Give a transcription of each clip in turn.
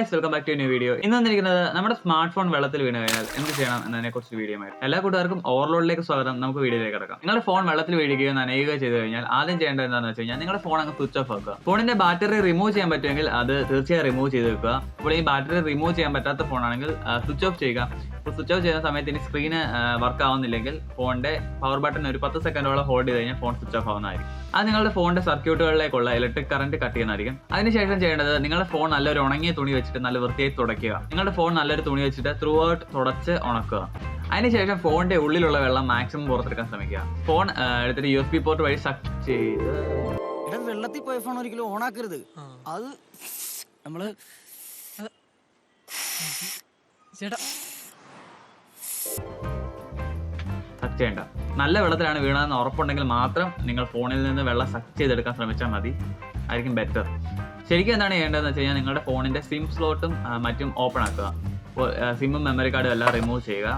Guys, welcome back to new video. ഇന്ന് വന്നിരിക്കുന്നത് നമ്മുടെ സ്മാർട്ട് ഫോൺ വെള്ളത്തിൽ വീണ് കഴിഞ്ഞാൽ എന്ത് ചെയ്യണം എന്നതിനെ കുറിച്ച് വീഡിയോ ആയിരുന്നു. എല്ലാ കൂട്ടുകാർക്കും ഓവർലോഡിലേക്ക് സ്വാഗതം. നമുക്ക് വീഡിയോയിലേക്ക് കിടക്കാം. നിങ്ങളുടെ ഫോൺ വെള്ളത്തിൽ വീഴുകയോ നനയുകയോ ചെയ്ത് കഴിഞ്ഞാൽ ആദ്യം ചെയ്യേണ്ടത് എന്താണെന്ന് വെച്ച് കഴിഞ്ഞാൽ നിങ്ങളുടെ ഫോൺ അങ്ങ് സ്വിച്ച് ഓഫ് ആക്കുക. ഫോണിന്റെ ബാറ്ററി റിമൂവ് ചെയ്യാൻ പറ്റുമെങ്കിൽ അത് തീർച്ചയായും റിമൂവ് ചെയ്ത് വെക്കുക. അപ്പോൾ ഈ ബാറ്ററി റിമൂവ് ചെയ്യാൻ പറ്റാത്ത ഫോണാണെങ്കിൽ സ്വിച്ച് ഓഫ് ചെയ്യുക. അപ്പോൾ സ്വിച്ച് ഓഫ് ചെയ്യുന്ന സമയത്ത് ഇനി സ്ക്രീന് വർക്ക് ആവുന്നില്ലെങ്കിൽ ഫോണിന്റെ പവർ ബട്ടൺ ഒരു 10 സെക്കൻഡോളം ഹോൾഡ് ചെയ്ത് കഴിഞ്ഞാൽ ഫോൺ സ്വിച്ച് ഓഫ് ആവുന്നതായിരിക്കും. അത് നിങ്ങളുടെ ഫോണിന്റെ സർക്യൂട്ടുകളിലേക്കുള്ള ഇലക്ട്രിക് കറന്റ് കട്ട് ചെയ്യുന്നതായിരിക്കും. അതിനുശേഷം ചെയ്യേണ്ടത് നിങ്ങളുടെ ഫോൺ നല്ലൊരു ഉണങ്ങിയ തുണി വെച്ചിട്ട് നല്ല വൃത്തിയായി തുടയ്ക്കുക. നിങ്ങളുടെ ഫോൺ നല്ലൊരു തുണി വെച്ചിട്ട് ത്രൂ ഔട്ട് തുടച്ച് ഉണക്കുക. അതിനുശേഷം ഫോണിന്റെ ഉള്ളിലുള്ള വെള്ളം മാക്സിമം പുറത്തെടുക്കാൻ ശ്രമിക്കുക. ഫോൺ എടുത്തിട്ട് USB പോർട്ട് വഴി സക്ക് ചെയ്ത് വെള്ളത്തിൽ പോയ ഫോൺ ഒരിക്കലും ഓണാക്കരുത്. അത് നമ്മള് സക്ക് ചെയ്യേണ്ട. നല്ല വെള്ളത്തിലാണ് വീണതെന്ന് ഉറപ്പുണ്ടെങ്കിൽ മാത്രം നിങ്ങൾ ഫോണിൽ നിന്ന് വെള്ളം സക്ക് ചെയ്തെടുക്കാൻ ശ്രമിച്ചാൽ മതി, ആയിരിക്കും ബെറ്റർ. ശരിക്കും എന്താണ് ചെയ്യേണ്ടതെന്ന് വെച്ച് കഴിഞ്ഞാൽ നിങ്ങളുടെ ഫോണിന്റെ സിം സ്ലോട്ടും മറ്റും ഓപ്പൺ ആക്കുക. അപ്പോൾ സിമ്മും മെമ്മറി കാർഡും എല്ലാം റിമൂവ് ചെയ്യുക.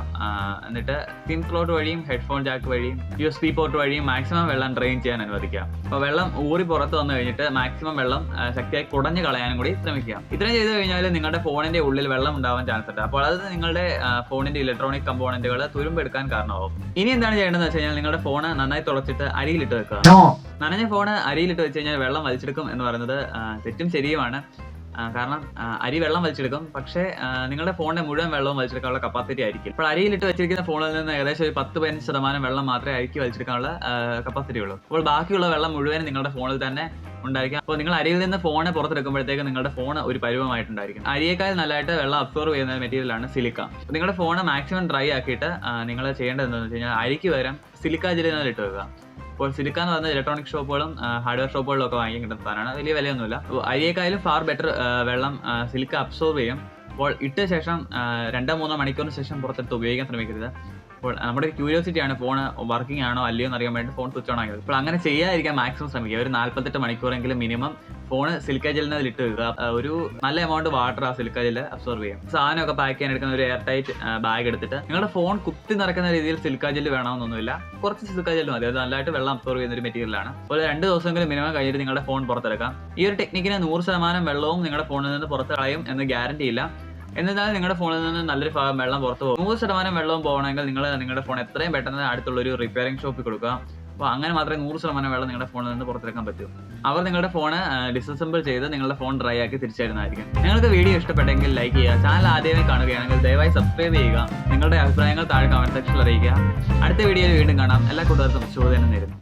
എന്നിട്ട് സിം സ്ലോട്ട് വഴിയും ഹെഡ്ഫോൺ ജാക്ക് വഴിയും USB പോർട്ട് വഴിയും മാക്സിമം വെള്ളം ഡ്രെയിൻ ചെയ്യാൻ അനുവദിക്കുക. അപ്പോൾ വെള്ളം ഊറി പുറത്ത് വന്നു കഴിഞ്ഞിട്ട് മാക്സിമം വെള്ളം ശക്തിയായി കുടഞ്ഞു കളയാനും കൂടി ശ്രമിക്കുക. ഇത്രയും ചെയ്ത് കഴിഞ്ഞാൽ നിങ്ങളുടെ ഫോണിന്റെ ഉള്ളിൽ വെള്ളം ഉണ്ടാവാൻ ചാൻസ് ഉണ്ട്. അപ്പോൾ അത് നിങ്ങളുടെ ഫോണിന്റെ ഇലക്ട്രോണിക് കമ്പോണന്റുകൾ തുരുമ്പെടുക്കാൻ കാരണമാവും. ഇനി എന്താണ് ചെയ്യേണ്ടതെന്ന് വെച്ച് കഴിഞ്ഞാൽ നിങ്ങളുടെ ഫോൺ നന്നായി തുടച്ചിട്ട് അരിയിലിട്ട് വെക്കുക. നനഞ്ഞ ഫോൺ അരിയിലിട്ട് വെച്ച് കഴിഞ്ഞാൽ വെള്ളം വലിച്ചെടുക്കും എന്ന് പറയുന്നത് തെറ്റും ശരിയുമാണ്. കാരണം അരി വെള്ളം വലിച്ചെടുക്കും, പക്ഷേ നിങ്ങളുടെ ഫോണിന്റെ മുഴുവൻ വെള്ളവും വലിച്ചെടുക്കാനുള്ള കപ്പാസിറ്റി ആയിരിക്കും. ഇപ്പോൾ അരിയിലിട്ട് വെച്ചിരിക്കുന്ന ഫോണിൽ നിന്ന് ഏകദേശം ഒരു 10-15% വെള്ളം മാത്രമേ അരിക്ക് വലിച്ചെടുക്കാനുള്ള കപ്പാസിറ്റി ഉള്ളൂ. അപ്പോൾ ബാക്കിയുള്ള വെള്ളം മുഴുവൻ നിങ്ങളുടെ ഫോണിൽ തന്നെ ഉണ്ടായിരിക്കും. അപ്പോൾ നിങ്ങൾ അരിയിൽ നിന്ന് ഫോണ് പുറത്തെടുക്കുമ്പോഴത്തേക്ക് നിങ്ങളുടെ ഫോൺ ഒരു പരുവമായിട്ടുണ്ടായിരിക്കും. അരിയേക്കാൾ നല്ലതായിട്ട് വെള്ളം അബ്സോർവ് ചെയ്യുന്ന മെറ്റീരിയലാണ് സിലിക്ക. നിങ്ങളുടെ ഫോൺ മാക്സിമം ഡ്രൈ ആക്കിയിട്ട് നിങ്ങൾ ചെയ്യേണ്ടത് എന്താണെന്ന് വെച്ച് കഴിഞ്ഞാൽ അരിക്ക് പകരം സിലിക്ക ജെല്ലിൽ ഇട്ട് വെക്കുക. അപ്പോൾ സിലിക്ക എന്ന് പറഞ്ഞാൽ ഇലക്ട്രോണിക് ഷോപ്പുകളും ഹാർഡ്വെയർ ഷോപ്പുകളിലും ഒക്കെ വാങ്ങി കിട്ടുന്ന സാധനമാണ്. വലിയ വിലയൊന്നുമില്ല. അപ്പോൾ അരിയേക്കാളും ഫാർ ബെറ്റർ വെള്ളം സിലിക്ക അബ്സോർവ് ചെയ്യും. അപ്പോൾ ഇട്ട ശേഷം 2-3 മണിക്കൂറിന് ശേഷം പുറത്തെടുത്ത് ഉപയോഗിക്കാൻ ശ്രമിക്കരുത്. അപ്പോൾ നമ്മുടെ ക്യൂരിയോസിറ്റിയാണ് ഫോൺ വർക്കിംഗ് ആണോ അല്ലയോ എന്നറിയാൻ വേണ്ടി ഫോൺ സ്വിച്ച് ഓൺ ആക്കിയത്. അപ്പോൾ അങ്ങനെ ചെയ്യാതിരിക്കാൻ മാക്സിമം ശ്രമിക്കുക. ഒരു 48 മണിക്കൂറെങ്കിലും മിനിമം ഫോൺ സിലിക്ക ജെല്ലിനകത്ത് ഇട്ട് വെക്കുക. ഒരു നല്ല എമൗണ്ട് വാട്ടർ ആ സിലിക്ക ജെല്ല് അബ്സോർവ് ചെയ്യും. സാധനമൊക്കെ പാക്ക് ചെയ്യാൻ എടുക്കുന്ന ഒരു എയർ ടൈറ്റ് ബാഗ് എടുത്തിട്ട് നിങ്ങളുടെ ഫോൺ കുത്തി നിറക്കുന്ന രീതിയിൽ സിലിക്ക ജെല്ല് വേണമെന്നൊന്നുമില്ല, കുറച്ച് സിലിക്ക ജെല്ല് മതി. അത് നല്ലതായിട്ട് വെള്ളം അബ്സോർവ് ചെയ്യുന്ന ഒരു മെറ്റീരിയലാണ്. അപ്പോൾ 2 ദിവസമെങ്കിലും മിനിമം കഴിഞ്ഞിട്ട് നിങ്ങളുടെ ഫോൺ പുറത്തെടുക്കാം. ഈ ഒരു ടെക്നിക്കിന് 100% വെള്ളവും നിങ്ങളുടെ ഫോണിൽ നിന്ന് പുറത്ത് കളയും എന്ന് ഗ്യാരണ്ടി ഇല്ല. എന്നിരുന്നാലും നിങ്ങളുടെ ഫോണിൽ നിന്ന് നല്ലൊരു ഭാഗം വെള്ളം പുറത്ത് പോകും. 100% വെള്ളം പോകണമെങ്കിൽ നിങ്ങൾ നിങ്ങളുടെ ഫോൺ എത്രയും പെട്ടെന്ന് അടുത്തുള്ള ഒരു റിപ്പയറിംഗ് ഷോപ്പിൽ കൊടുക്കുക. അപ്പോൾ അങ്ങനെ മാത്രമേ 100% വെള്ളം നിങ്ങളുടെ ഫോണിൽ നിന്ന് പുറത്തെടുക്കാൻ പറ്റൂ. അവർ നിങ്ങളുടെ ഫോൺ ഡിസസംബിൾ ചെയ്ത് നിങ്ങളുടെ ഫോൺ ഡ്രൈ ആക്കി തിരിച്ചെടുന്നതായിരിക്കും. നിങ്ങൾക്ക് വീഡിയോ ഇഷ്ടപ്പെട്ടെങ്കിൽ ലൈക്ക് ചെയ്യുക. ചാനൽ ആദ്യമായി കാണുകയാണെങ്കിൽ ദയവായി സബ്സ്ക്രൈബ് ചെയ്യുക. നിങ്ങളുടെ അഭിപ്രായങ്ങൾ താഴെ കമന്റ് സെക്ഷനിൽ അറിയിക്കുക. അടുത്ത വീഡിയോയിൽ വീണ്ടും കാണാം. എല്ലാ കൂട്ടുകാർക്കും ശുഭദിനം നേരുന്നു.